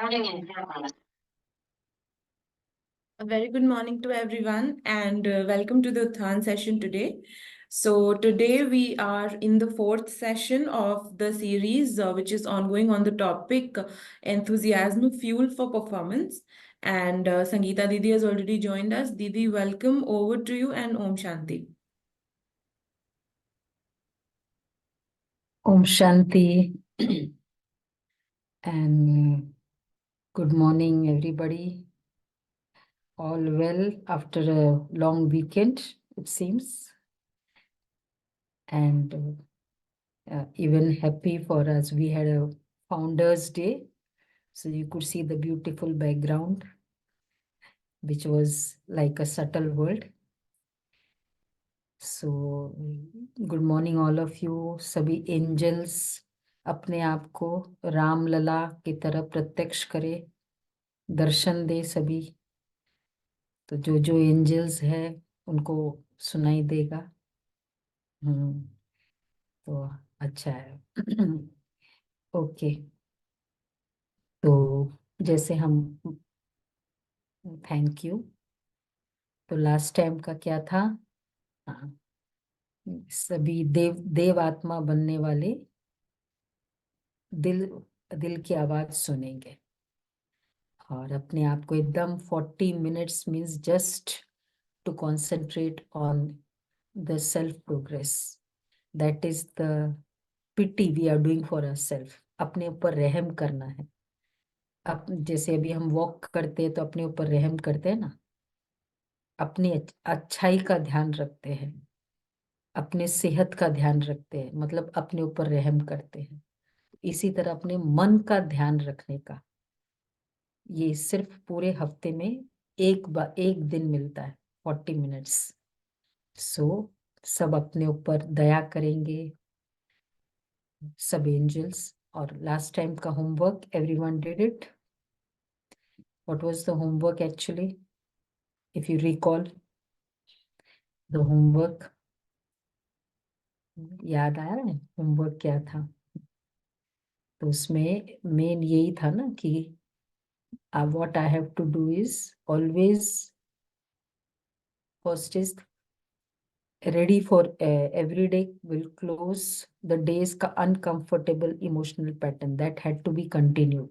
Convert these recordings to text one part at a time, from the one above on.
A very good morning to everyone and welcome to the Uthan session today. So today we are in the fourth session of the series which is ongoing on the topic enthusiasm fuel for performance. And Sangeeta Didi has already joined us. Didi, welcome, over to you, and Om Shanti. Om Shanti and good morning, everybody. All well after a long weekend, it seems, and even happy for us. We had a Founders Day, so you could see the beautiful background, which was like a subtle world. So, good morning, all of you. सभी angels अपने आप को राम लला की तरह प्रत्यक्ष करे, दर्शन दे सभी। तो जो एंजल्स है उनको सुनाई देगा। तो अच्छा है। ओके, तो जैसे हम थैंक यू। तो लास्ट टाइम का क्या था? हाँ, सभी देव आत्मा बनने वाले दिल दिल की आवाज सुनेंगे और अपने आप को एकदम 40 minutes means just to concentrate on the self progress. That is the pity we are doing for our self. अपने ऊपर रहम करना है। अब जैसे अभी हम वॉक करते हैं तो अपने ऊपर रहम करते हैं ना, अपनी अच्छाई का ध्यान रखते हैं, अपने सेहत का ध्यान रखते हैं, मतलब अपने ऊपर रहम करते हैं। इसी तरह अपने मन का ध्यान रखने का ये सिर्फ पूरे हफ्ते में एक दिन मिलता है, 40 मिनट्स। सो सब अपने ऊपर दया करेंगे, सब एंजल्स। और लास्ट टाइम का homework everyone did it. What was the homework actually, if you recall the homework? याद आया है होमवर्क क्या था? तो उसमें मेन यही था ना कि what I have to do is always first is ready for every day will close the day's ka uncomfortable emotional pattern that had to be continued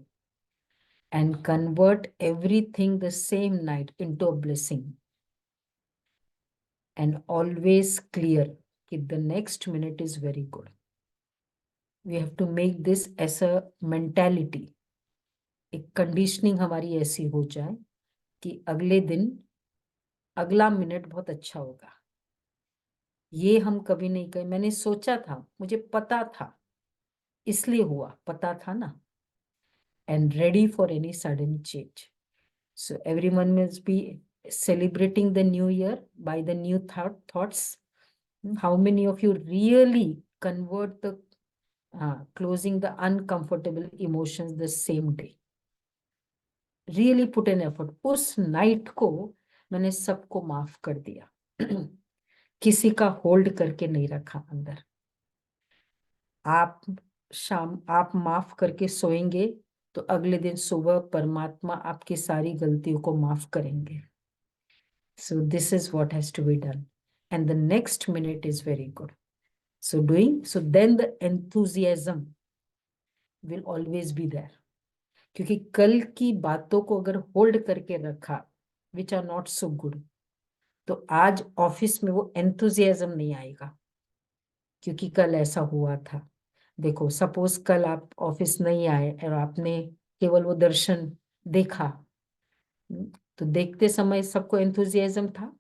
and convert everything the same night into a blessing and always clear that the next minute is very good. We have to make this as a mentality, एक conditioning हमारी ऐसी हो जाए कि अगले दिन अगला minute बहुत अच्छा होगा। ये हम कभी नहीं कहे, मैंने सोचा था, मुझे पता था, इसलिए हुआ, पता था ना। And ready for any sudden change. So everyone must be celebrating the new year by the new thoughts. How many of you really convert the closing the uncomfortable emotions the same day? Really put an effort. उस night को मैंने सबको माफ कर दिया। किसी का hold करके नहीं रखा अंदर। आप माफ करके सोएंगे तो अगले दिन सुबह परमात्मा आपकी सारी गलतियों को माफ करेंगे। So this is what has to be done, and the next minute is very good. So then the enthusiasm will always be there. क्योंकि कल की बातों को अगर होल्ड करके रखा which are not so good, तो आज ऑफिस में वो एंथुजियाज्म नहीं आएगा क्योंकि कल ऐसा हुआ था। देखो, सपोज कल आप ऑफिस नहीं आए और आपने केवल वो दर्शन देखा, तो देखते समय सबको एंथुजियाज्म था।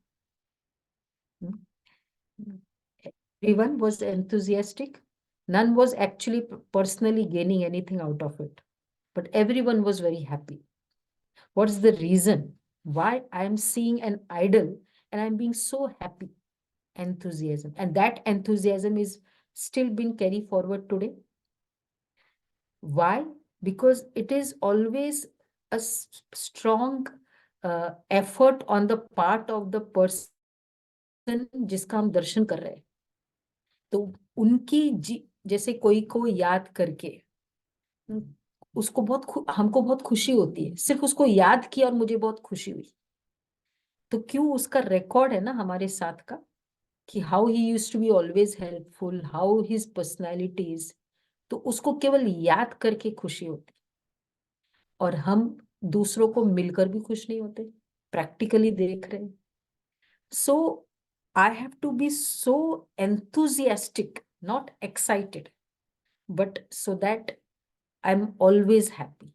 Everyone was enthusiastic. None was actually personally gaining anything out of it, but everyone was very happy. What's the reason why I am seeing an idol and I'm being so happy? Enthusiasm, and that enthusiasm is still being carried forward today. Why? Because it is always a strong effort on the part of the person जिसका हम दर्शन कर रहे हैं। तो उनकी जैसे कोई को याद करके उसको हमको बहुत खुशी होती है, सिर्फ उसको याद किया और मुझे बहुत खुशी हुई। तो क्यों, उसका रिकॉर्ड है ना हमारे साथ का, कि how he used to be always helpful, how his personality is. तो उसको केवल याद करके खुशी होती। और हम दूसरों को मिलकर भी खुश नहीं होते, प्रैक्टिकली देख रहे हैं। So I have to be so enthusiastic, not excited, but so that I'm always happy.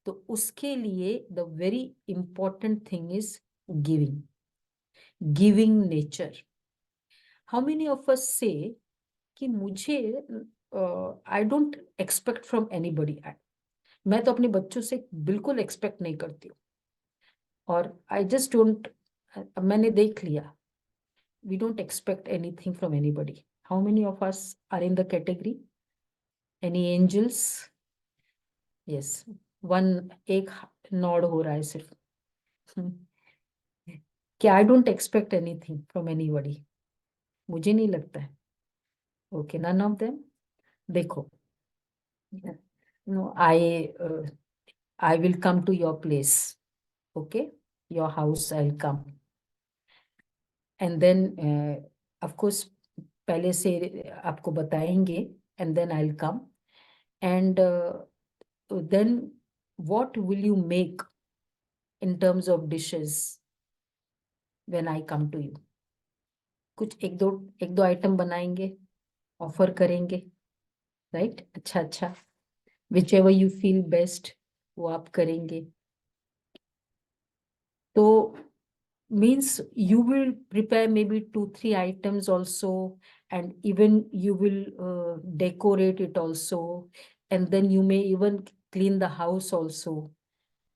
तो उसके लिए the very important thing is giving, giving nature. How many of अस से कि मुझे आई डोंट एक्सपेक्ट फ्रॉम एनीबडी। मैं तो अपने बच्चों से बिल्कुल एक्सपेक्ट नहीं करती हूँ, और आई जस्ट डोंट, मैंने देख लिया, we don't expect anything from anybody. How many of us are in the category? Any angels? Yes, one, एक नॉड हो रहा है सिर्फ। कि I don't expect anything from anybody, मुझे नहीं लगता है। Okay, none of them. देखो, no, I will come to your place, okay, your house I will come, and then of course पहले से आपको बताएंगे, and then I will come, and then what will you make in terms of dishes when I come to you? कुछ एक दो item बनाएंगे, offer करेंगे, right? अच्छा अच्छा, which ever you feel best वो आप करेंगे। तो means you will prepare maybe 2-3 items also, and even you will decorate it also, and then you may even clean the house also.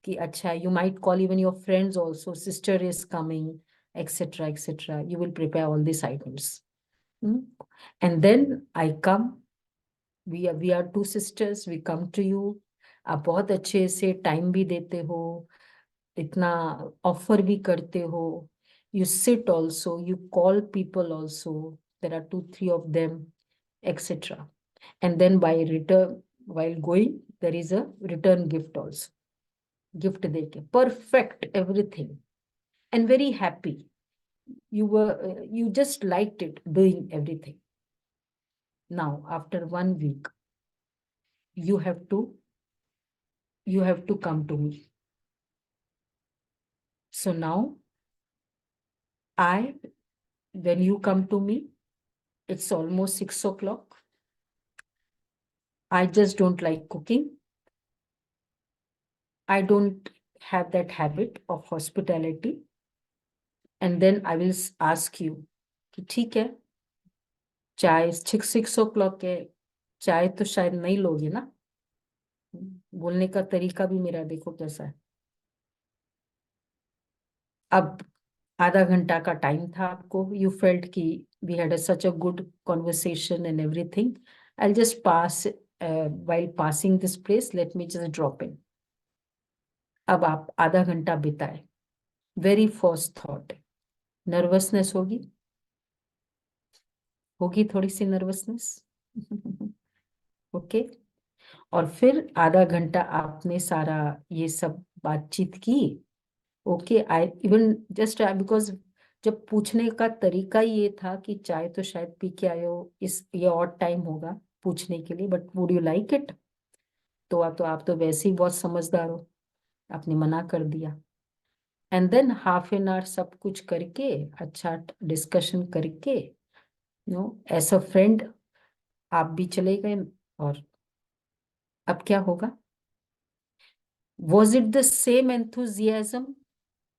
Ki acha, you might call even your friends also, sister is coming, etc., etc. You will prepare all these items. And then I come, we are two sisters, we come to you. आप बहुत अच्छे से time भी देते हो, इतना offer भी करते हो, you sit also, you call people also, there are 2-3 of them, etc. And then by return, while going, there is a return gift also, gift deke perfect everything, and very happy. You just liked it doing everything. Now after 1 week, you have to come to me. So now when you come to me, it's almost 6 o'clock. I just don't like cooking. I don't have that habit of hospitality. And then I will ask you कि ठीक है, चाय 6 o'clock है, चाय तो शायद नहीं लोगे ना? बोलने का तरीका भी मेरा देखो कैसा है। अब आधा घंटा का टाइम था आपको, यू फेल्ट कि we had such a good conversation and everything, I just pass, while passing this place, let me just drop in. अब आप आधा घंटा बिताए, वेरी फर्स्ट थॉट, नर्वसनेस होगी थोड़ी सी नर्वसनेस। ओके, और फिर आधा घंटा आपने सारा ये सब बातचीत की। Okay, I even just because जब पूछने का तरीका ये था कि चाय तो शायद पी के आए हो, ये और टाइम होगा पूछने के लिए, but would you like it? तो आप तो वैसे ही बहुत समझदार हो, आपने मना कर दिया। And than half an hour सब कुछ करके, अच्छा डिस्कशन करके, एज अ फ्रेंड आप भी चले गए। और अब क्या होगा? Was it the same enthusiasm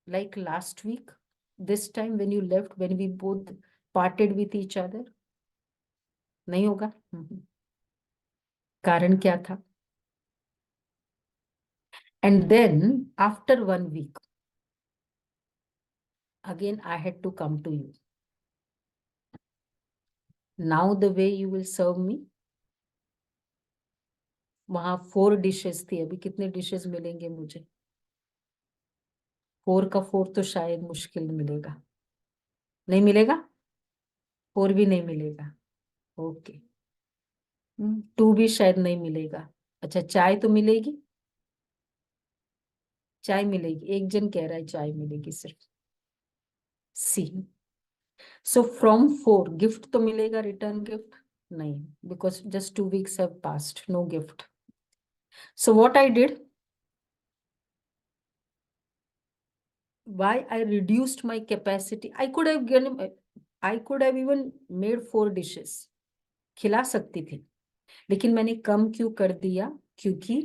like last week, this time when you left, when we both parted with each other? नहीं होगा। कारण क्या था? And then after 1 week, again I had to come to you. Now the way you will serve me, वहां 4 dishes थी, अभी कितने dishes मिलेंगे मुझे? 4 का 4 तो शायद मुश्किल मिलेगा, नहीं मिलेगा, 4 भी नहीं मिलेगा। ओके, 2 भी शायद नहीं मिलेगा। अच्छा, चाय तो मिलेगी, चाय मिलेगी, एक जन कह रहा है चाय मिलेगी सिर्फ। सी, सो फ्रॉम 4 गिफ्ट तो मिलेगा, रिटर्न गिफ्ट नहीं, because just 2 weeks have passed, no gift. So what I did, why I reduced my capacity, I could have given, I could have even made 4 dishes, खिला सकती थी, लेकिन मैंने कम क्यों कर दिया, क्योंकि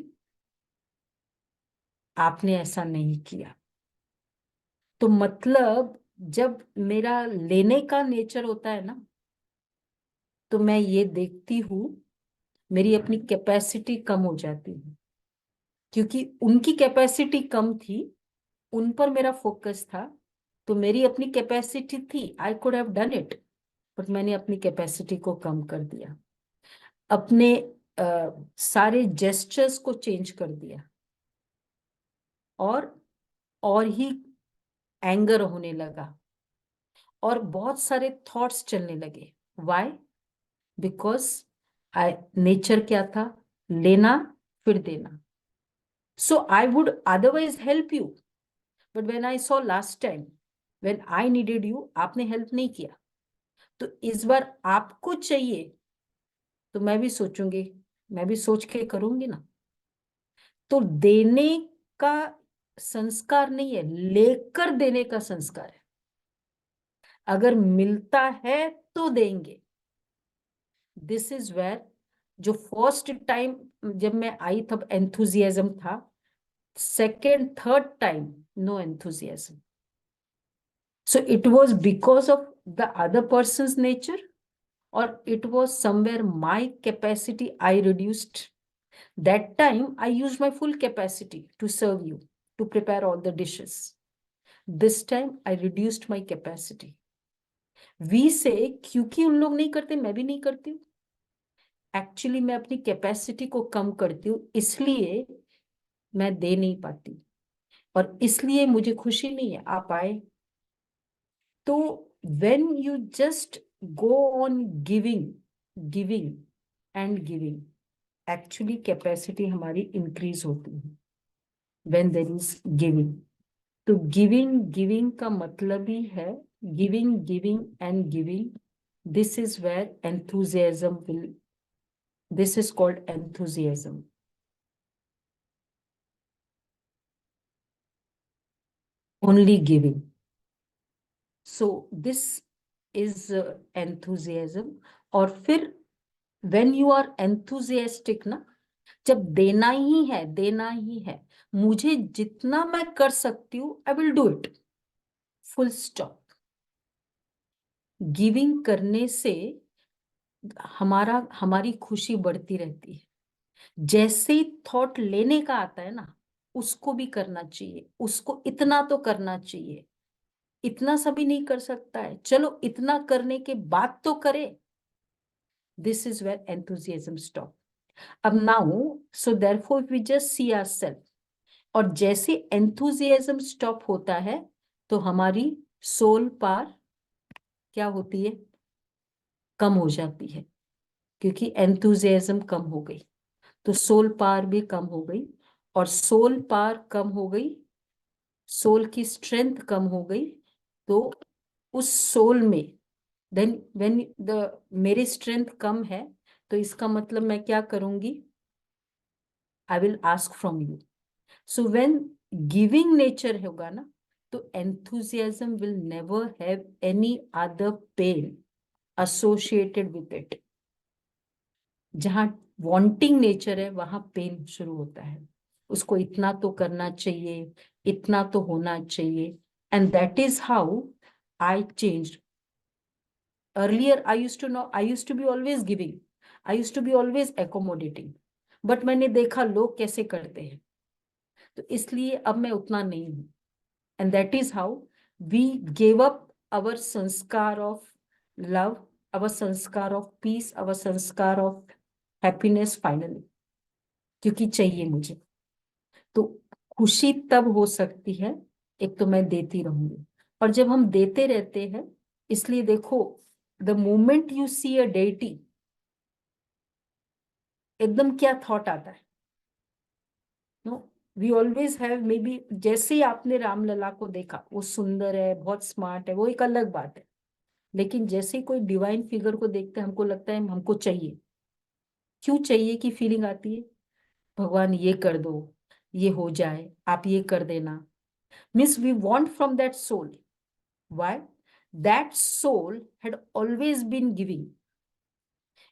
आपने ऐसा नहीं किया। तो मतलब जब मेरा लेने का नेचर होता है ना, तो मैं ये देखती हूँ मेरी अपनी कैपेसिटी कम हो जाती है, क्योंकि उनकी कैपेसिटी कम थी, उन पर मेरा फोकस था, तो मेरी अपनी कैपेसिटी थी, I could have done it, but मैंने अपनी कैपेसिटी को कम कर दिया, अपने सारे जेस्चर्स को चेंज कर दिया, और ही एंगर होने लगा, और बहुत सारे थॉट्स चलने लगे। व्हाई? बिकॉज आई, नेचर क्या था, लेना फिर देना। So I would otherwise help you, but when I saw last time when I needed you, आपने हेल्प नहीं किया, तो इस बार आपको चाहिए, तो मैं भी सोचूंगी, मैं भी सोच के करूंगी ना। तो देने का संस्कार नहीं है, लेकर देने का संस्कार है। अगर मिलता है तो देंगे। दिस इज वेयर, जो फर्स्ट टाइम जब मैं आई तब एंथुजियाज्म था, second third time no enthusiasm. So it was because of the other persons nature, or it was somewhere my capacity I reduced. That time I used my full capacity to serve you, to prepare all the dishes. This time I reduced my capacity. We say क्योंकि उन लोग नहीं करते मैं भी नहीं करती हूँ, एक्चुअली मैं अपनी कैपेसिटी को कम करती हूँ, इसलिए मैं दे नहीं पाती, और इसलिए मुझे खुशी नहीं है आप आए। तो when you just go on giving, giving and giving, actually capacity हमारी इंक्रीज होती है व्हेन देयर इज गिविंग। तो गिविंग, गिविंग का मतलब ही है giving, giving and giving, this is where enthusiasm will, this is called enthusiasm. Only giving, so this is enthusiasm. और फिर व्हेन यू आर एंथुजियास्टिक ना, जब देना ही है, देना ही है, मुझे जितना मैं कर सकती हूँ I will do it, full stop. Giving करने से हमारी खुशी बढ़ती रहती है। जैसे ही थॉट लेने का आता है ना, उसको भी करना चाहिए, उसको इतना तो करना चाहिए, इतना सभी नहीं कर सकता है, चलो इतना करने के बाद तो करे। This is where enthusiasm stop. अब now, so therefore we just see ourselves, और जैसे एंथुजियाज्म स्टॉप होता है तो हमारी सोल पार क्या होती है, कम हो जाती है, क्योंकि एंथुजियाज्म कम हो गई, तो सोल पार भी कम हो गई, और सोल पार कम हो गई, सोल की स्ट्रेंथ कम हो गई, तो उस सोल में देन व्हेन द मेरी स्ट्रेंथ कम है, तो इसका मतलब मैं क्या करूंगी, I will ask from you. So when giving nature होगा ना, तो enthusiasm will never have any other pain associated with it। जहां वांटिंग नेचर है वहां पेन शुरू होता है, उसको इतना तो करना चाहिए, इतना तो होना चाहिए, and that is how I changed. Earlier I used to be always giving, I used to be always accommodating, but मैंने देखा लोग कैसे करते हैं, तो इसलिए अब मैं उतना नहीं हूं, and that is how we gave up our sanskar of love, our sanskar of peace, our sanskar of happiness finally, क्योंकि चाहिए मुझे। तो खुशी तब हो सकती है, एक तो मैं देती रहूंगी, और जब हम देते रहते हैं, इसलिए देखो, the moment you see a deity, एकदम क्या थॉट आता है, no, we always have maybe, जैसे ही आपने रामलला को देखा, वो सुंदर है, बहुत स्मार्ट है, वो एक अलग बात है। लेकिन जैसे ही कोई डिवाइन फिगर को देखते हैं, हमको लगता है हमको चाहिए। क्यों चाहिए की फीलिंग आती है? भगवान ये कर दो, ये हो जाए, आप ये कर देना। Means we want from that soul. Why? That soul had always been giving.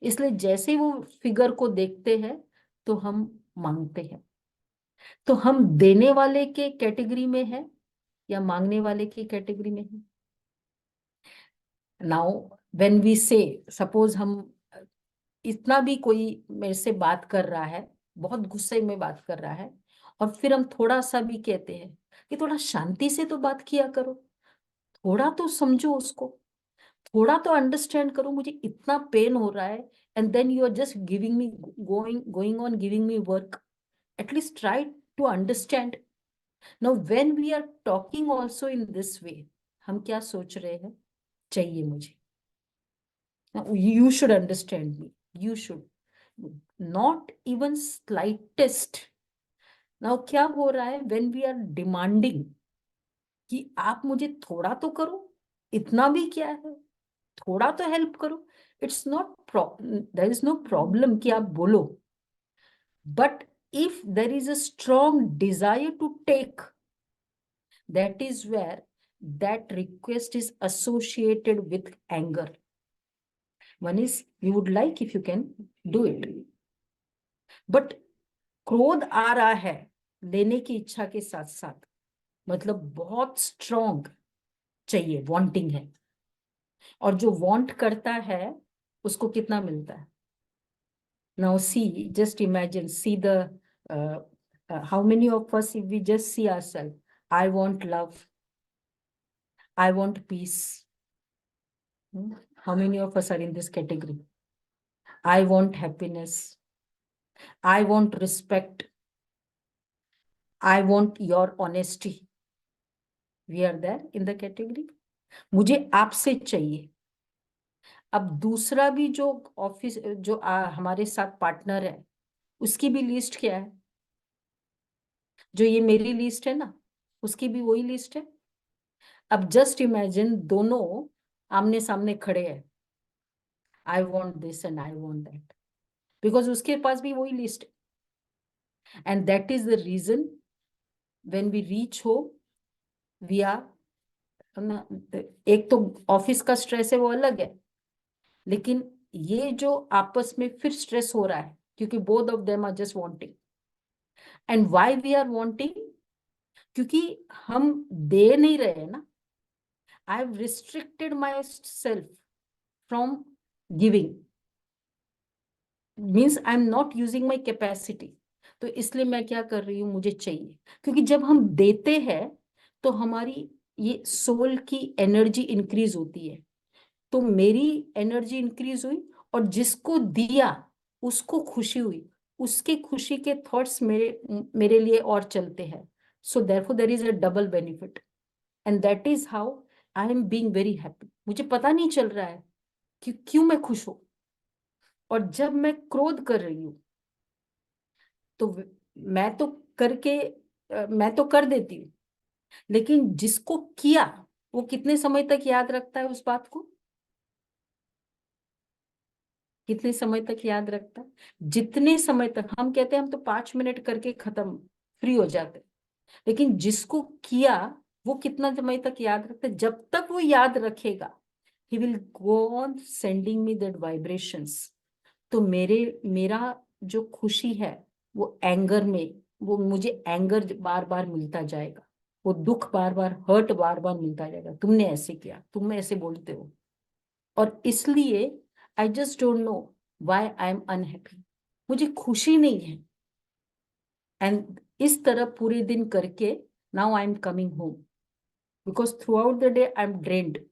इसलिए जैसे वो फिगर को देखते हैं तो हम मांगते हैं। तो हम देने वाले के कैटेगरी में है या मांगने वाले की कैटेगरी में है? नाउ व्हेन वी से, सपोज हम, इतना भी कोई मेरे से बात कर रहा है, बहुत गुस्से में बात कर रहा है, और फिर हम थोड़ा सा भी कहते हैं कि थोड़ा शांति से तो बात किया करो, थोड़ा तो समझो उसको, थोड़ा तो अंडरस्टैंड करो, मुझे इतना पेन हो रहा है, and then you are just giving me, going on giving me work. At least try to understand. Now when we are talking also in this way, हम क्या सोच रहे हैं? चाहिए मुझे। You should understand me. You should. Not even slightest. Now क्या हो रहा है when we are demanding कि आप मुझे थोड़ा तो करो, इतना भी क्या है, थोड़ा तो हेल्प करो। It's not, there is no problem कि आप बोलो, but if there is a strong desire to take, that is where that request is associated with anger. One is we would like if you can do it, but क्रोध आ रहा है लेने की इच्छा के साथ साथ, मतलब बहुत स्ट्रॉन्ग चाहिए, वांटिंग है। और जो वांट करता है उसको कितना मिलता है? Now see, just imagine, see the how many of us, if we just see ourself, I want love, I want peace. How many of us are in this category? I want happiness, I want respect, I want your honesty. We are there in the category. मुझे आपसे चाहिए। अब दूसरा भी जो office, जो हमारे साथ पार्टनर है, उसकी भी लिस्ट क्या है? जो ये मेरी लिस्ट है ना, उसकी भी वही लिस्ट है। अब जस्ट इमेजिन दोनों आमने सामने खड़े हैं, I want this and I want that, because उसके पास भी वही लिस्ट है। And that is the reason when we reach home, we are, एक तो ऑफिस का स्ट्रेस है वो अलग है, लेकिन ये जो आपस में फिर स्ट्रेस हो रहा है, क्योंकि both of them are just wanting. And why we are wanting? क्योंकि हम दे नहीं रहे ना। I have restricted my self from giving, means I am not using my capacity. तो इसलिए मैं क्या कर रही हूँ, मुझे चाहिए। क्योंकि जब हम देते हैं तो हमारी ये सोल की एनर्जी इंक्रीज होती है, तो मेरी एनर्जी इंक्रीज हुई, और जिसको दिया उसको खुशी हुई, उसके खुशी के थॉट्स मेरे मेरे लिए और चलते हैं। So therefore there is a double benefit, and that is how I am being very happy. मुझे पता नहीं चल रहा है कि क्यों मैं खुश हूं। और जब मैं क्रोध कर रही हूँ तो मैं तो करके मैं तो कर देती हूँ, लेकिन जिसको किया वो कितने समय तक याद रखता है उस बात को? कितने समय तक याद रखता है? जितने समय तक हम कहते हैं हम तो 5 मिनट करके खत्म, फ्री हो जाते, लेकिन जिसको किया वो कितना समय तक याद रखता है? जब तक वो याद रखेगा, he will go on sending me that vibrations. तो मेरा जो खुशी है वो एंगर में, वो मुझे एंगर बार बार मिलता जाएगा, वो दुख बार बार, हर्ट बार बार मिलता जाएगा, तुमने ऐसे किया, तुम ऐसे बोलते हो। और इसलिए I just don't know why I am unhappy, मुझे खुशी नहीं है। एंड इस तरह पूरे दिन करके now I am coming home, because throughout the day I am drained.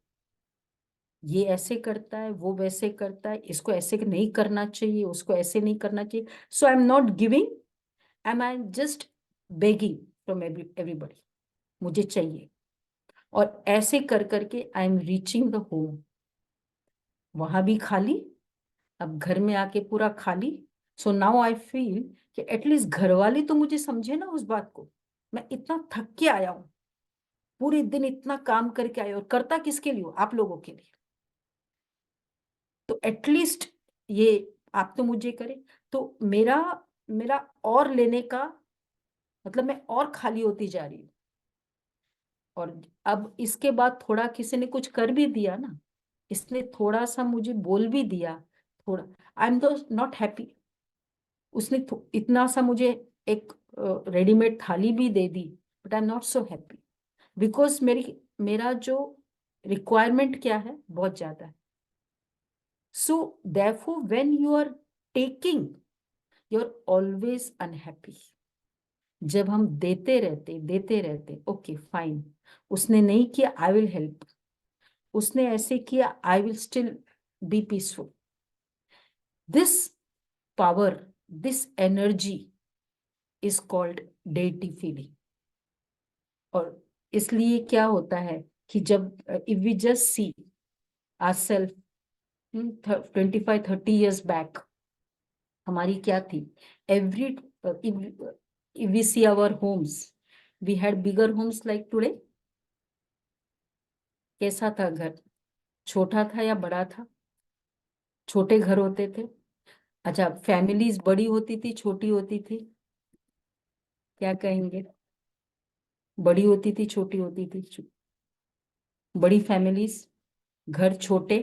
ये ऐसे करता है, वो वैसे करता है, इसको ऐसे नहीं करना चाहिए, उसको ऐसे नहीं करना चाहिए। So I am not giving, I am just begging from everybody, मुझे चाहिए। और ऐसे कर करके I am reaching the home. वहां भी खाली, अब घर में आके पूरा खाली, सो नाउ आई फील कि एटलीस्ट घर वाले तो मुझे समझे ना उस बात को। मैं इतना थक के आया हूँ, पूरे दिन इतना काम करके आया, और करता किसके लिए हो? आप लोगों के लिए। तो एटलीस्ट ये आप तो मुझे करे। तो मेरा मेरा और लेने का मतलब मैं और खाली होती जा रही हूँ। और अब इसके बाद थोड़ा किसी ने कुछ कर भी दिया ना, इसने थोड़ा सा मुझे बोल भी दिया, थोड़ा, आई एम तो नॉट हैप्पी। उसने इतना सा मुझे एक रेडीमेड थाली भी दे दी, but I am not so happy, because मेरा जो रिक्वायरमेंट क्या है, बहुत ज्यादा है। So therefore when you are taking, you are always unhappy. जब हम देते रहते, ओके फाइन, उसने नहीं किया, आई विल हेल्प, उसने ऐसे किया, I will still be peaceful. This power, this energy is called deity feeling. और इसलिए क्या होता है कि जब if we just see ourselves 25-30 years बैक, हमारी क्या थी? Every if we see our homes, we had bigger homes like today. कैसा था घर? छोटा था या बड़ा था? छोटे घर होते थे। अच्छा, फैमिलीज बड़ी होती थी, छोटी होती थी? क्या कहेंगे? बड़ी होती थी, छोटी होती थी? बड़ी फैमिलीज, घर छोटे,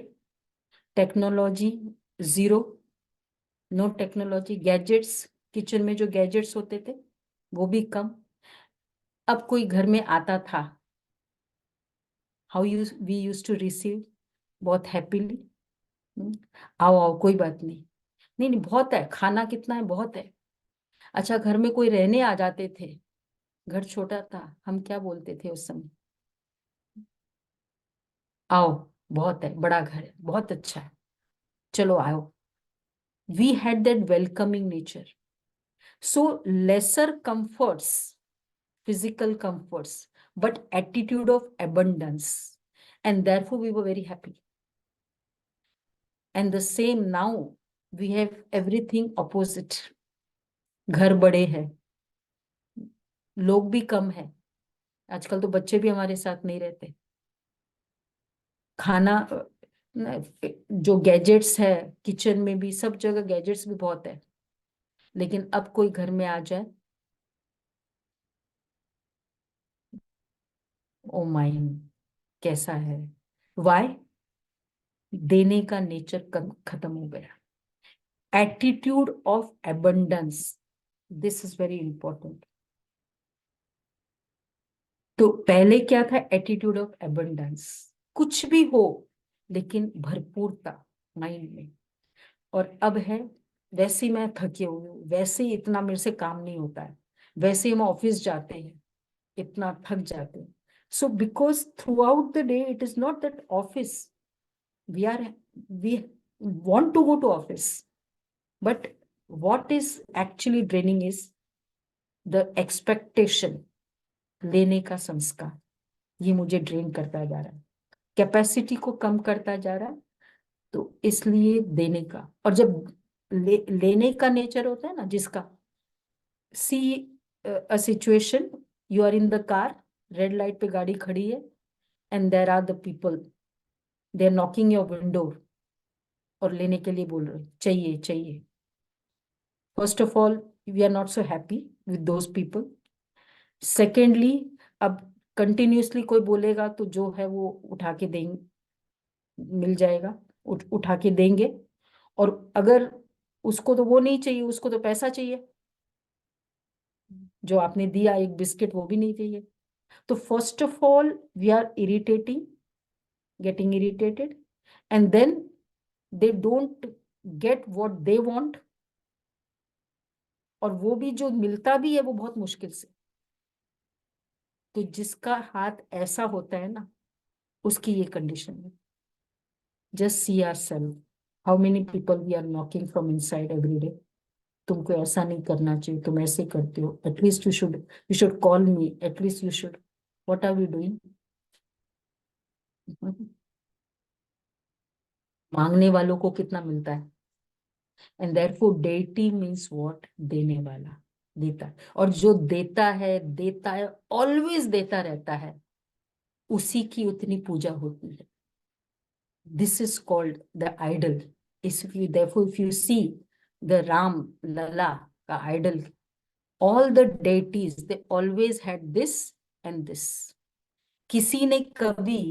technology zero, no technology, gadgets, kitchen में जो गैजेट्स होते थे वो भी कम। अब कोई घर में आता था, how we use to receive, बहुत हैप्पीली, आओ आओ, कोई बात नहीं, नहीं नहीं बहुत है, खाना कितना है, बहुत है। अच्छा, घर में कोई रहने आ जाते थे, घर छोटा था, हम क्या बोलते थे उस समय? आओ, बहुत है, बड़ा घर है, बहुत अच्छा है, चलो आओ। We had that welcoming nature. So lesser comforts, physical comforts, but attitude of abundance, and therefore we were very happy. And the same now, we have everything opposite. घर बड़े हैं, लोग भी कम है, आजकल तो बच्चे भी हमारे साथ नहीं रहते। खाना जो गैजेट्स है, किचन में भी, सब जगह गैजेट्स भी बहुत है, लेकिन अब कोई घर में आ जाए, ओ माइन, कैसा है? वाई? देने का नेचर खत्म हो गया। Attitude of abundance, this is very important. तो पहले क्या था? एटीट्यूड ऑफ एबंडेंस, कुछ भी हो लेकिन भरपूरता माइंड में। और अब है, वैसे ही मैं थकी हुई हूँ, वैसे ही इतना मेरे से काम नहीं होता है, वैसे ही हम ऑफिस जाते हैं, इतना थक जाते हैं। So because throughout the day it is not that office, we are, we want to go to office, but what is actually draining is the expectation, लेने का संस्कार, ये मुझे ड्रेन करता जा रहा है, कैपेसिटी को कम करता जा रहा है। तो इसलिए देने का, और जब लेने का नेचर होता है ना जिसका, see a situation, you are in the car, red light पे गाड़ी खड़ी है, and there are the people, they are knocking your window और लेने के लिए बोल रहे चाहिए चाहिए। First of all, we are not so happy with those people. Secondly, अब कंटिन्यूसली कोई बोलेगा तो जो है वो उठा के देंगे, मिल जाएगा, उठा के देंगे। और अगर उसको तो वो नहीं चाहिए, उसको तो पैसा चाहिए, जो आपने दिया एक बिस्किट वो भी नहीं चाहिए। तो first of all we are irritating, getting irritated, and then they don't get what they want, और वो भी जो मिलता भी है वो बहुत मुश्किल से। तो जिसका हाथ ऐसा होता है ना, उसकी ये कंडीशन है। Just see our self, how many people we are knocking from inside every day. तुमको ऐसा नहीं करना चाहिए, तुम ऐसे करते हो, at least you should call me, at least you should, what are we doing? मांगने वालों को कितना मिलता है? And therefore deity means what, देने वाला, देता है। और जो देता है, ऑलवेज देता रहता है, उसी की उतनी पूजा होती है। This is called the idol. if you therefore if you see the Ram Lala का idol, all the deities they always had this and this. किसी ने कभी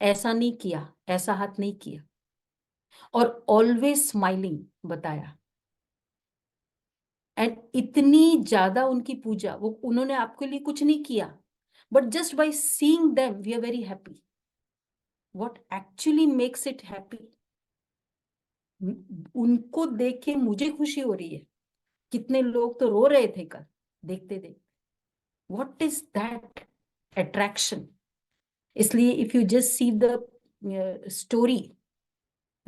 ऐसा नहीं किया, ऐसा हाथ नहीं किया, और ऑलवेज स्माइलिंग बताया। एंड इतनी ज्यादा उनकी पूजा, वो उन्होंने आपके लिए कुछ नहीं किया, but just by seeing them we are very happy. What actually makes it happy, उनको देख के मुझे खुशी हो रही है। कितने लोग तो रो रहे थे कल देखते देखते। What is that attraction? इसलिए if you just see the story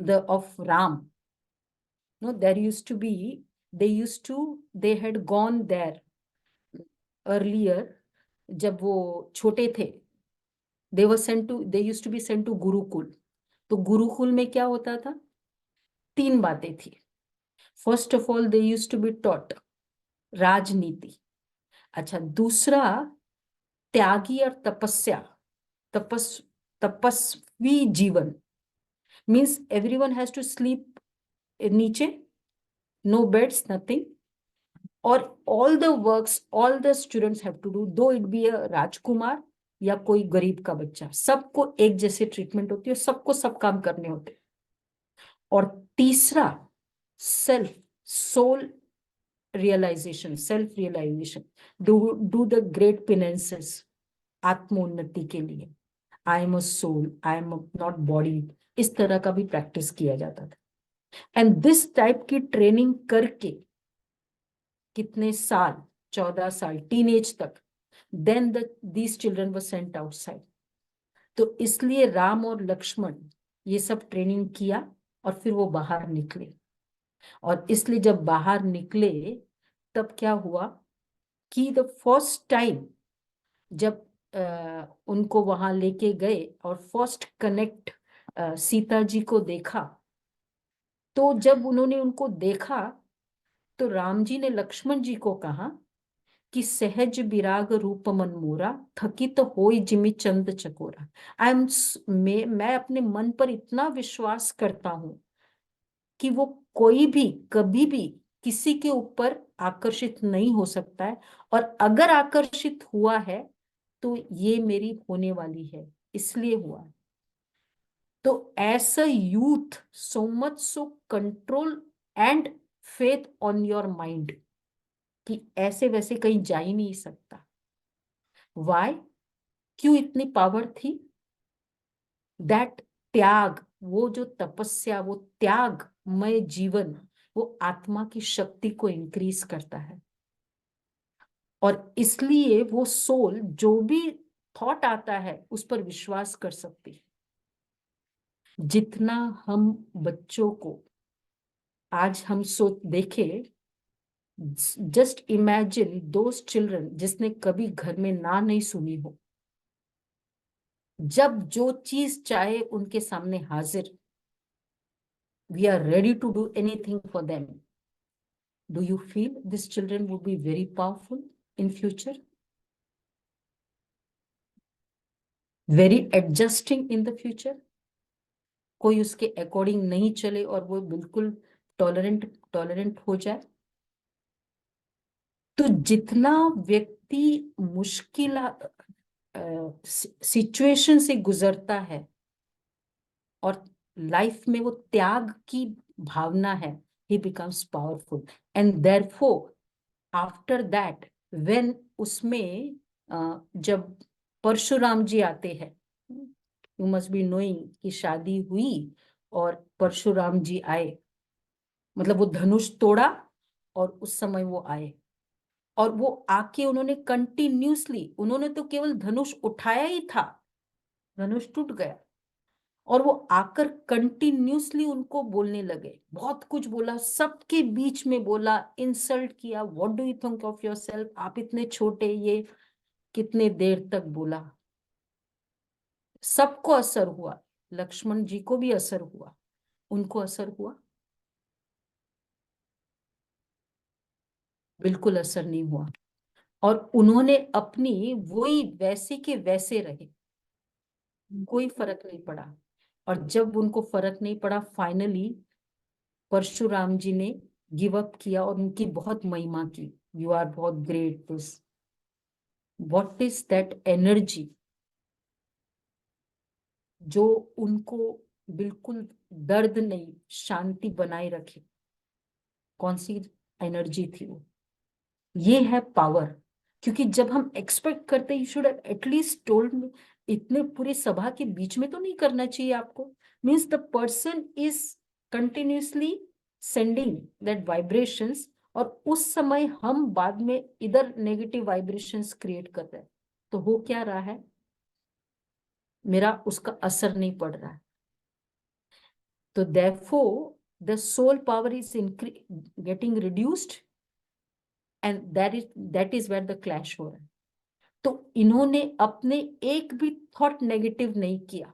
the of Ram, no there used to be, they had gone there earlier, जब वो छोटे थे, they used to be sent to Gurukul. तो गुरुकुल में क्या होता था? 3 बातें थी। First of all they used to be taught राजनीति। अच्छा, दूसरा त्यागी और तपस्या, तपस्वी जीवन, means everyone has to sleep नीचे, नो बेड्स, नथिंग, और all the works all the students have to do, though it be a राजकुमार या कोई गरीब का बच्चा, सबको एक जैसे ट्रीटमेंट होती है, सबको सब काम करने होते। और तीसरा self, soul realisation, self realisation, do the great penances, आत्मोन्नति के लिए। I am a soul, I am not body, इस तरह का भी प्रैक्टिस किया जाता था। एंड दिस टाइप की ट्रेनिंग करके कितने साल, 14 साल, टीनेज तक, then these children were sent outside. तो इसलिए राम और लक्ष्मण ये सब ट्रेनिंग किया और फिर वो बाहर निकले। और इसलिए जब बाहर निकले तब क्या हुआ कि द फर्स्ट टाइम जब उनको वहां लेके गए और फर्स्ट कनेक्ट सीता जी को देखा, तो जब उन्होंने उनको देखा तो राम जी ने लक्ष्मण जी को कहा कि सहज विराग रूप मन मोरा, थकित होई जिमि चंद चकोरा। मैं अपने मन पर इतना विश्वास करता हूं कि वो कोई भी कभी भी किसी के ऊपर आकर्षित नहीं हो सकता है, और अगर आकर्षित हुआ है तो ये मेरी होने वाली है, इसलिए हुआ है। तो as a youth, so much so control and faith on your mind, कि ऐसे वैसे कहीं जा ही नहीं सकता। वाई? क्यों इतनी पावर थी? दैट त्याग, वो जो तपस्या, वो त्यागमय जीवन, वो आत्मा की शक्ति को इंक्रीज करता है। और इसलिए वो सोल जो भी थॉट आता है उस पर विश्वास कर सकती है। जितना हम बच्चों को आज हम सोच देखे, जस्ट इमेजिन दोस चिल्ड्रन जिसने कभी घर में ना नहीं सुनी हो, जब जो चीज चाहे उनके सामने हाजिर, we are ready to do anything for them. Do you feel these children would be very powerful in future? Very adjusting in the future? कोई उसके अकॉर्डिंग नहीं चले और वो बिल्कुल टॉलरेंट हो जाए। तो जितना व्यक्ति मुश्किल सिचुएशन से गुजरता है और लाइफ में वो त्याग की भावना है, he becomes powerful, and therefore after that when उसमें जब परशुराम जी आते हैं, यू मस्ट बी नोइंग कि शादी हुई और परशुराम जी आए, मतलब वो धनुष तोड़ा और उस समय वो आए, और वो आके उन्होंने कंटिन्यूसली, उन्होंने तो केवल धनुष उठाया ही था, धनुष टूट गया, और वो आकर कंटिन्यूसली उनको बोलने लगे, बहुत कुछ बोला, सबके बीच में बोला, इंसल्ट किया, what do you think of yourself, आप इतने छोटे, ये कितने देर तक बोला। सबको असर हुआ, लक्ष्मण जी को भी असर हुआ, उनको असर हुआ। बिल्कुल असर नहीं हुआ, और उन्होंने अपनी वही वैसे के वैसे रहे, कोई फर्क नहीं पड़ा। और जब उनको फर्क नहीं पड़ा, फाइनली परशुराम जी ने गिव अप किया और उनकी बहुत महिमा की, यू आर बहुत great, this what is that energy जो उनको बिल्कुल दर्द नहीं, शांति बनाए रखे। कौन सी एनर्जी थी वो? ये है पावर। क्योंकि जब हम एक्सपेक्ट करते, you should at least told me, इतने पूरे सभा के बीच में तो नहीं करना चाहिए आपको। Means the person is continuously sending that vibrations, और उस समय हम बाद में इधर नेगेटिव वाइब्रेशंस क्रिएट कर रहे हैं। तो हो क्या रहा है, मेरा उसका असर नहीं पड़ रहा है। तो therefore the soul power is getting reduced, and that is where the clash हो रहा है। तो इन्होंने अपने एक भी थॉट नेगेटिव नहीं किया,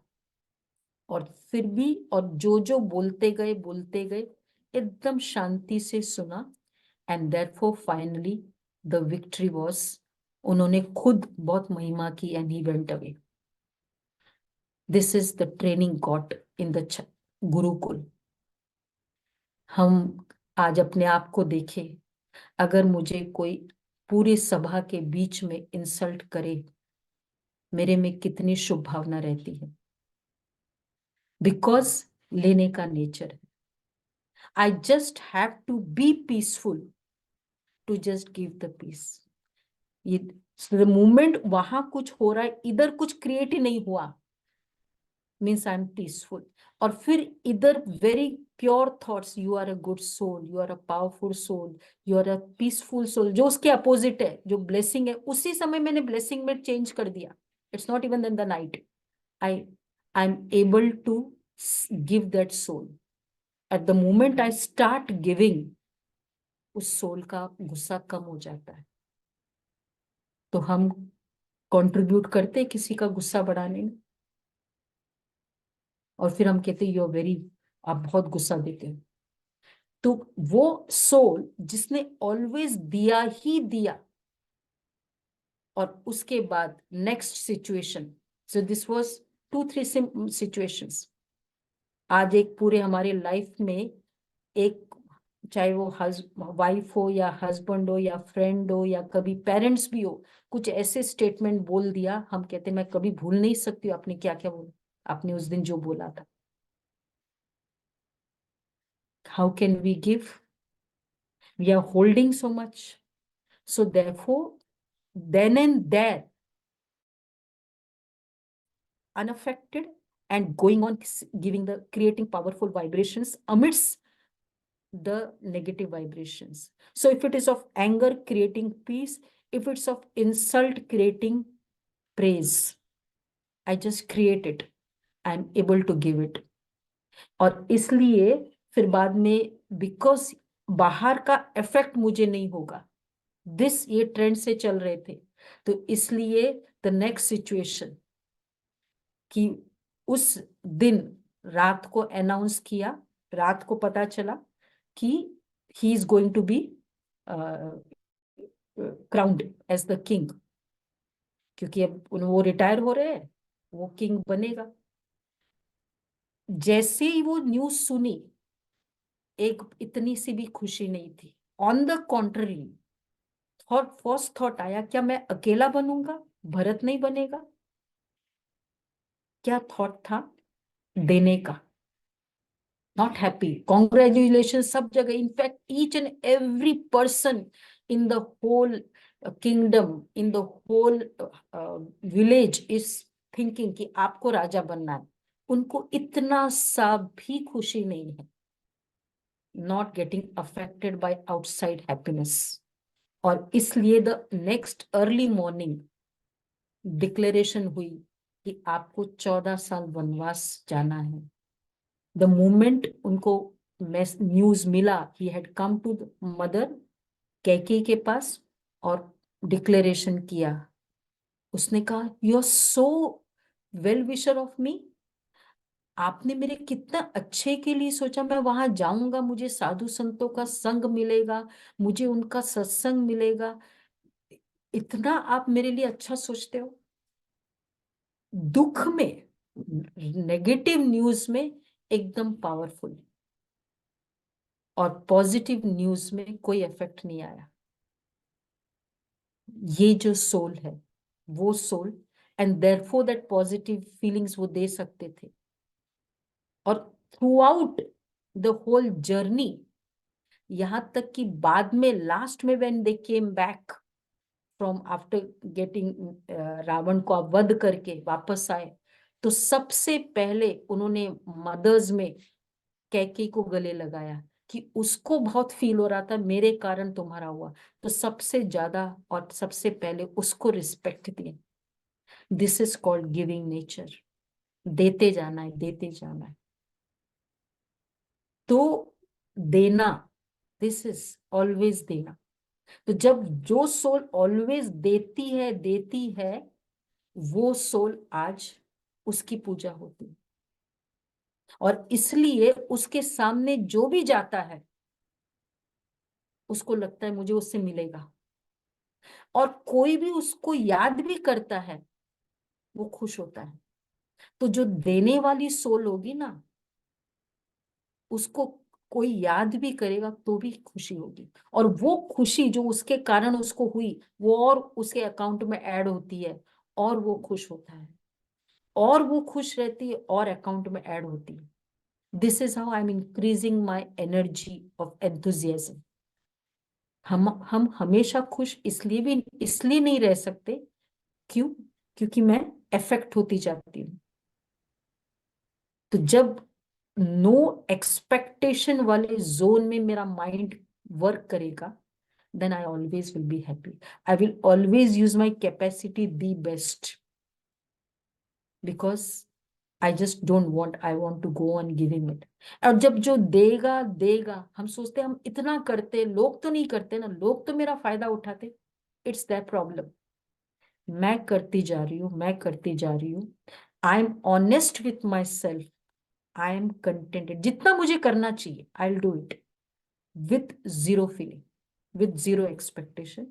और फिर भी, और जो बोलते गए एकदम शांति से सुना, and therefore finally the victory was, उन्होंने खुद बहुत महिमा की, and he went away. This is the training got in the Gurukul. हम आज अपने आप को देखें, अगर मुझे कोई पूरी सभा के बीच में इंसल्ट करे, मेरे में कितनी शुभ भावना रहती है, बिकॉज लेने का नेचर है। I just have to be peaceful to just give the peace. ये द मोमेंट वहां कुछ हो रहा है, इधर कुछ क्रिएट ही नहीं हुआ, मीन्स आई एम पीसफुल। और फिर इधर very pure thoughts, you are a good soul, you are a powerful soul, you are a peaceful soul, जो उसके अपोजिट है, जो ब्लेसिंग है, उसी समय मैंने ब्लेसिंग में चेंज कर दिया। It's not even in the night, I I am able to give that soul. At the moment I start giving, उस सोल का गुस्सा कम हो जाता है। तो हम कंट्रीब्यूट करते हैं किसी का गुस्सा बढ़ाने में, और फिर हम कहते हैं यू आर वेरी, आप बहुत गुस्सा देते हैं। तो वो सोल जिसने ऑलवेज दिया ही दिया, और उसके बाद next situation, so this was 2-3 situations. आज एक पूरे हमारे लाइफ में, एक चाहे वो वाइफ हो या हस्बैंड हो या फ्रेंड हो या कभी पेरेंट्स भी हो, कुछ ऐसे स्टेटमेंट बोल दिया, हम कहते मैं कभी भूल नहीं सकती हूँ आपने क्या क्या बोला, आपने उस दिन जो बोला था। How can we give? We are holding so much. So therefore, then and there, unaffected and going on giving the creating powerful vibrations amidst the negative vibrations. So if it is of anger, creating peace; if it's of insult, creating praise, I just create it, I'm able to give it. और इसलिए फिर बाद में, because बाहर का effect मुझे नहीं होगा, ये ट्रेंड से चल रहे थे, तो इसलिए द नेक्स्ट सिचुएशन कि उस दिन रात को अनाउंस किया, रात को पता चला कि he is going to be crowned as the king, क्योंकि अब वो रिटायर हो रहे हैं, वो किंग बनेगा। जैसे ही वो न्यूज सुनी, एक इतनी सी भी खुशी नहीं थी। On the contrary, first thought आया, क्या मैं अकेला बनूंगा, भरत नहीं बनेगा? क्या थॉट था? देने का, नॉट हैप्पी, कॉन्ग्रेचुलेशन सब जगह। In fact each and every person in the whole kingdom, in the whole village is thinking कि आपको राजा बनना है। उनको इतना सा भी खुशी नहीं है, not getting affected by outside happiness. और इसलिए the next early morning declaration हुई कि आपको 14 साल वनवास जाना है। द मोमेंट उनको न्यूज मिला, he had come to mother Kaikeyi के पास और डिक्लेरेशन किया। उसने कहा, you are so well wisher of me, आपने मेरे कितना अच्छे के लिए सोचा, मैं वहां जाऊंगा, मुझे साधु संतों का संग मिलेगा, मुझे उनका सत्संग मिलेगा, इतना आप मेरे लिए अच्छा सोचते हो। दुख में, नेगेटिव न्यूज में एकदम पावरफुल, और पॉजिटिव न्यूज में कोई इफेक्ट नहीं आया। ये जो सोल है वो soul, and therefore that positive feelings वो दे सकते थे। और throughout the whole journey, यहां तक कि बाद में लास्ट में when they came back from after getting, Ravan को वध करके वापस आए, तो सबसे पहले उन्होंने मदर्स में कैकेयी को गले लगाया कि उसको बहुत फील हो रहा था मेरे कारण तुम्हारा हुआ, तो सबसे ज्यादा और सबसे पहले उसको रिस्पेक्ट दिए। This is called giving nature. देते जाना है, देते जाना है। तो देना, दिस इज ऑलवेज देना। तो जब जो सोल ऑलवेज देती है, वो सोल आज उसकी पूजा होती है। और इसलिए उसके सामने जो भी जाता है उसको लगता है मुझे उससे मिलेगा, और कोई भी उसको याद भी करता है वो खुश होता है। तो जो देने वाली सोल होगी ना, उसको कोई याद भी करेगा तो भी खुशी होगी, और वो खुशी जो उसके कारण उसको हुई वो और उसके अकाउंट में ऐड होती है, और वो खुश होता है, और वो खुश रहती है और अकाउंट में ऐड होती है। This is how I M increasing my energy of enthusiasm. हम हमेशा खुश इसलिए नहीं रह सकते। क्यों? क्योंकि मैं अफेक्ट होती जाती हूँ। तो जब नो एक्सपेक्टेशन वाले जोन में मेरा माइंड वर्क करेगा, then I always will be happy. I will always use my capacity the best, because I just don't want, I want to go on giving it. और जब जो देगा देगा, हम सोचते हम इतना करते, लोग तो नहीं करते ना, लोग तो मेरा फायदा उठाते। It's that problem. मैं करती जा रही हूँ, मैं करती जा रही हूँ। I am honest with my self, I am contented, जितना मुझे करना चाहिए I will do it with zero feeling, with zero expectation.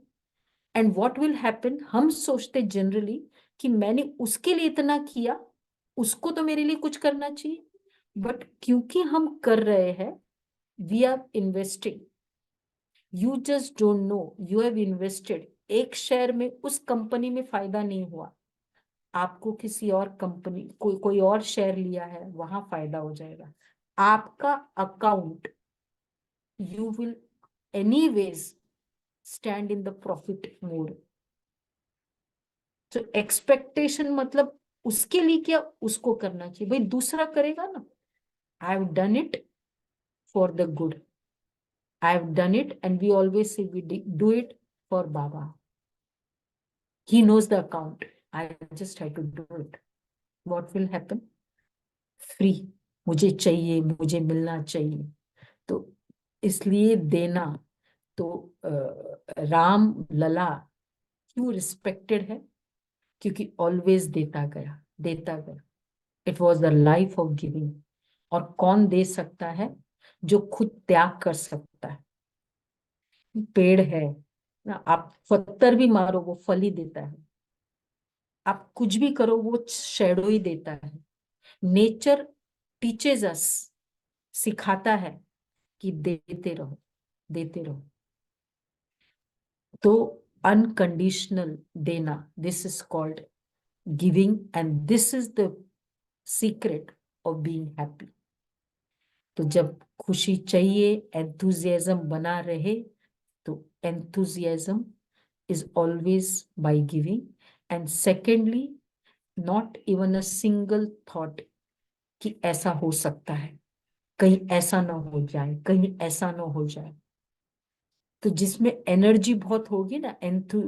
And what will happen, हम सोचते जनरली कि मैंने उसके लिए इतना किया, उसको तो मेरे लिए कुछ करना चाहिए। बट क्योंकि हम कर रहे हैं, we are investing, you just don't know, you have invested. एक शेयर में उस कंपनी में फायदा नहीं हुआ, आपको किसी और कंपनी, कोई और शेयर लिया है, वहां फायदा हो जाएगा। आपका account, you will anyways stand in the profit mode. तो एक्सपेक्टेशन मतलब उसके लिए क्या, उसको करना चाहिए, भाई दूसरा करेगा ना। I have done it for the good, I have done it, and we always say we do it for Baba. He knows the account, I just have to do it. What will happen? Free, मुझे चाहिए, मुझे मिलना चाहिए। तो इसलिए देना। तो राम लला क्यों रिस्पेक्टेड है? क्योंकि ऑलवेज देता गया, देता गया। It was the life of giving. और कौन दे सकता है? जो खुद त्याग कर सकता है। पेड़ है ना, आप पत्थर भी मारो वो फल ही देता है, आप कुछ भी करो वो शैडो ही देता है। नेचर टीचेज अस, सिखाता है कि देते रहो, देते रहो। तो अनकंडीशनल देना, this is called giving, and this is the secret of being happy. तो जब खुशी चाहिए, एंथुजियाज्म बना रहे, तो enthusiasm is always by giving. And secondly, not even a single thought कि ऐसा हो सकता है, कहीं ऐसा ना हो जाए, कहीं ऐसा ना हो जाए। तो जिसमें एनर्जी बहुत होगी ना, एंथु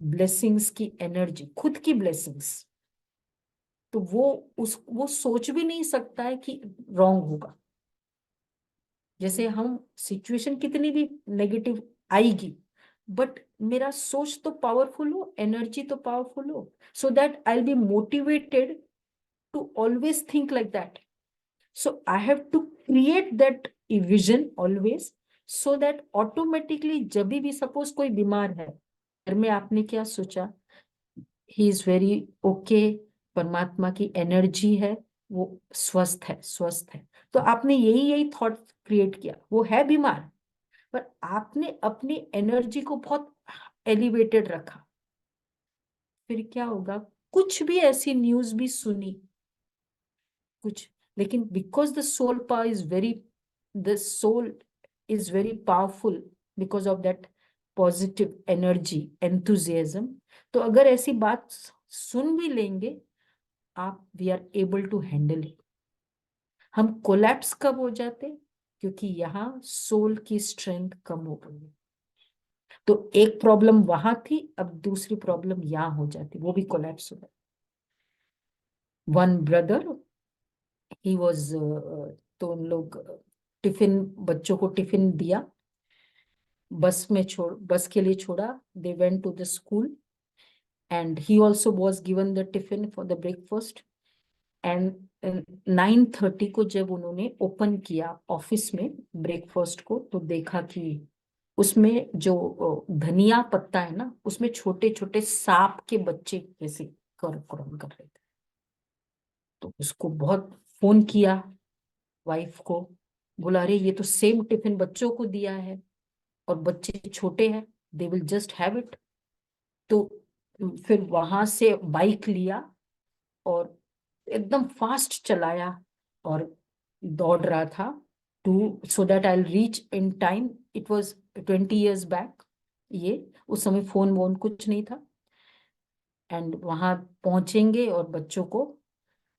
ब्लेसिंग्स की एनर्जी, खुद की ब्लेसिंग्स, तो वो सोच भी नहीं सकता है कि रॉन्ग होगा। जैसे हम सिचुएशन कितनी भी नेगेटिव आएगी, बट मेरा सोच तो पावरफुल हो, एनर्जी तो पावरफुल हो, सो that I will be motivated to always think like that. So I have to create that vision always, so that automatically जब भी suppose कोई बीमार है, घर में आपने क्या सोचा, he is very okay, परमात्मा की एनर्जी है, वो स्वस्थ है, स्वस्थ है, तो आपने यही थॉट क्रिएट किया, वो है बीमार, पर आपने अपनी एनर्जी को बहुत एलिवेटेड रखा। फिर क्या होगा, कुछ भी ऐसी न्यूज भी सुनी, कुछ, लेकिन because the soul is very powerful because of that positive energy, enthusiasm, तो अगर ऐसी बात सुन भी लेंगे आप, we are able to handle it. हम कोलैप्स कब हो जाते, क्योंकि यहाँ सोल की स्ट्रेंथ कम हो गई है। तो एक प्रॉब्लम वहां थी, अब दूसरी प्रॉब्लम यहाँ हो जाती, वो भी कोलैप्स हो गया। वन ब्रदर, ही वाज, तो उन लोग टिफिन, बच्चों को टिफिन दिया, बस के लिए छोड़ा, they went to the school and he also was given the tiffin for the breakfast. एंड 9:30 को जब उन्होंने ओपन किया ऑफिस में ब्रेकफास्ट को, तो देखा कि उसमें जो धनिया पत्ता है ना, उसमें छोटे छोटे सांप के बच्चे जैसे कर रहे थे। तो उसको बहुत फोन किया वाइफ को, बोला अरे ये तो सेम टिफिन बच्चों को दिया है और बच्चे छोटे हैं, they will just have it. तो फिर वहां से बाइक लिया और एकदम फास्ट चलाया और दौड़ रहा था too, so that I reach in time. It was 20 years back, ये उस समय फोन वोन कुछ नहीं था, एंड वहां पहुंचेंगे और बच्चों को,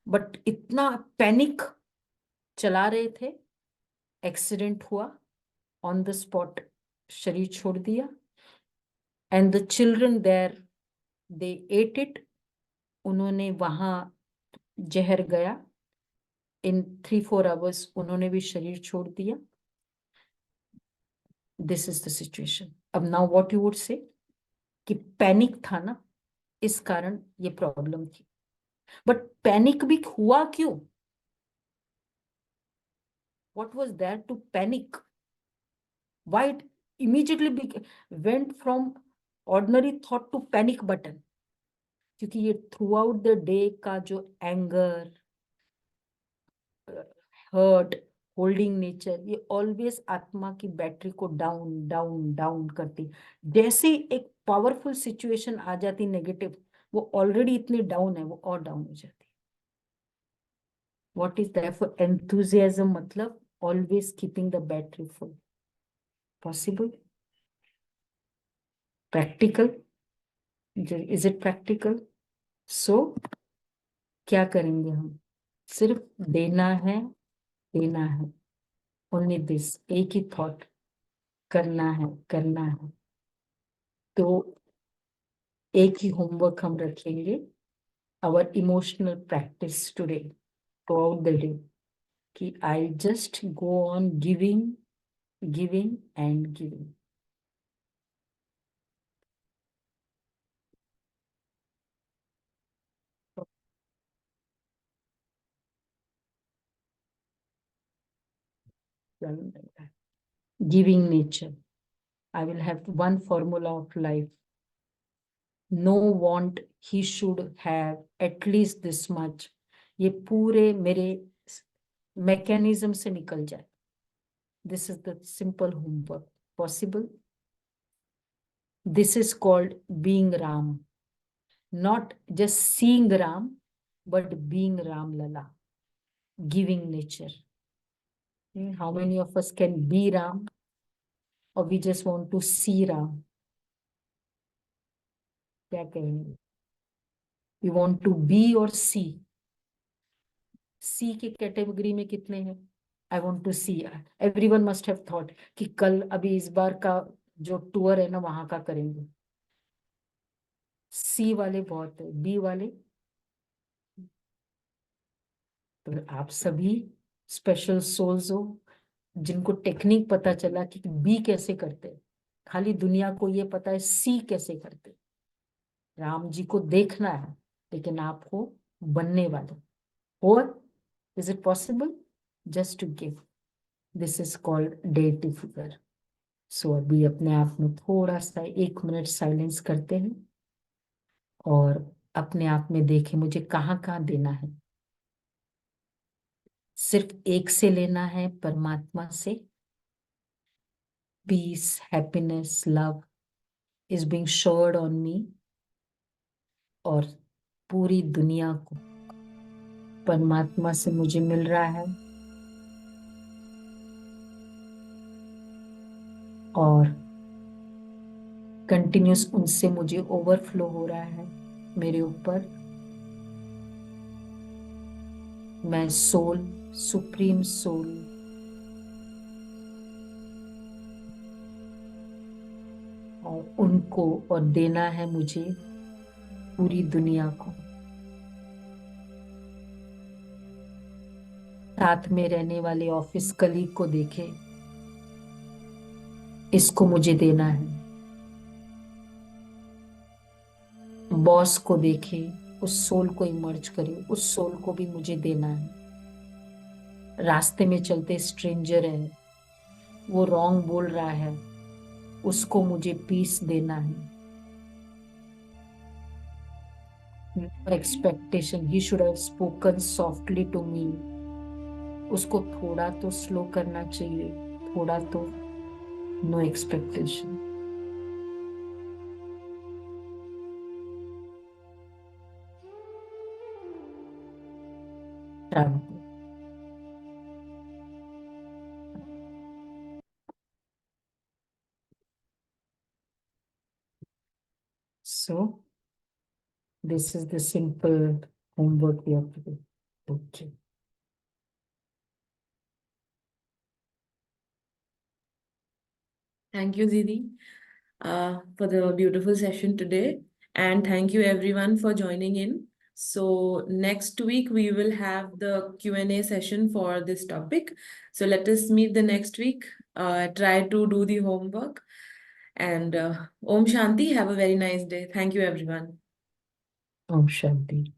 बट इतना पैनिक चला रहे थे, एक्सीडेंट हुआ, ऑन द स्पॉट शरीर छोड़ दिया। And the children there, they ate it, उन्होंने वहां, जहर गया, इन 3-4 hours उन्होंने भी शरीर छोड़ दिया। This is the situation. अब now what you would say, कि पैनिक था ना, इस कारण ये प्रॉब्लम थी। बट पैनिक भी हुआ क्यों, what was there to panic, why it immediately went from ordinary thought to panic button? क्योंकि ये थ्रू आउट द डे का जो एंगर, हर्ट, होल्डिंग नेचर, ये ऑलवेज आत्मा की बैटरी को डाउन डाउन डाउन करती। जैसे एक पावरफुल सिचुएशन आ जाती नेगेटिव, वो ऑलरेडी इतनी डाउन है, वो और डाउन हो जाती। What is that for enthusiasm, मतलब always keeping the battery full. Possible, practical, is it practical? सो क्या करेंगे हम, सिर्फ देना है, देना है, ओनली दिस, एक ही थॉट, करना है, करना है। तो एक ही होमवर्क हम रखेंगे, our emotional practice today, throughout the day, कि I just go on giving, giving and giving. Giving nature. I will have one formula of life. No want he should have at least this much. ये पूरे मेरे mechanism से निकल जाए। This is the simple homework. Possible? This is called being Ram. Not just seeing Ram, but being Ram Lala. Giving nature. How many of us can be Ram? Or we just want to see Ram? क्या कहेंगे? We want to be or see? सी की category में कितने हैं? I want to see, everyone must have thought कि कल, अभी इस बार का जो टूर है ना, वहां का करेंगे। सी वाले बहुत है, बी वाले, तो आप सभी स्पेशल सोल्स हो जिनको टेक्निक पता चला कि बी कैसे करते। खाली दुनिया को ये पता है सी कैसे करते। राम जी को देखना है, लेकिन आपको बनने वाले Or is it possible? Just to give. This is called deity figure. So अभी अपने आप में थोड़ा सा 1 मिनट साइलेंस करते हैं और अपने आप में देखें मुझे कहाँ कहाँ देना है। सिर्फ एक से लेना है, परमात्मा से। Peace, happiness, love is being showered on me, और पूरी दुनिया को परमात्मा से मुझे मिल रहा है और कंटिन्यूस उनसे मुझे ओवरफ्लो हो रहा है मेरे ऊपर। मैं सोल, सुप्रीम सोल, और उनको और देना है मुझे पूरी दुनिया को। साथ में रहने वाले ऑफिस कलीग को देखे, इसको मुझे देना है। बॉस को देखे, उस सोल को इमर्ज करे, उस सोल को भी मुझे देना है। रास्ते में चलते स्ट्रेंजर है, वो रॉन्ग बोल रहा है, उसको मुझे पीस देना है। Expectation, he should have spoken softly to me. उसको थोड़ा तो स्लो करना चाहिए, थोड़ा तो। No expectation. शांति। So this is the simple homework we have to do. Okay. Thank you, Didi, for the beautiful session today. And thank you everyone for joining in. So next week we will have the Q&A session for this topic. So let us meet the next week. Try to do the homework. And Om Shanti. Have a very nice day. Thank you, everyone. Om Shanti.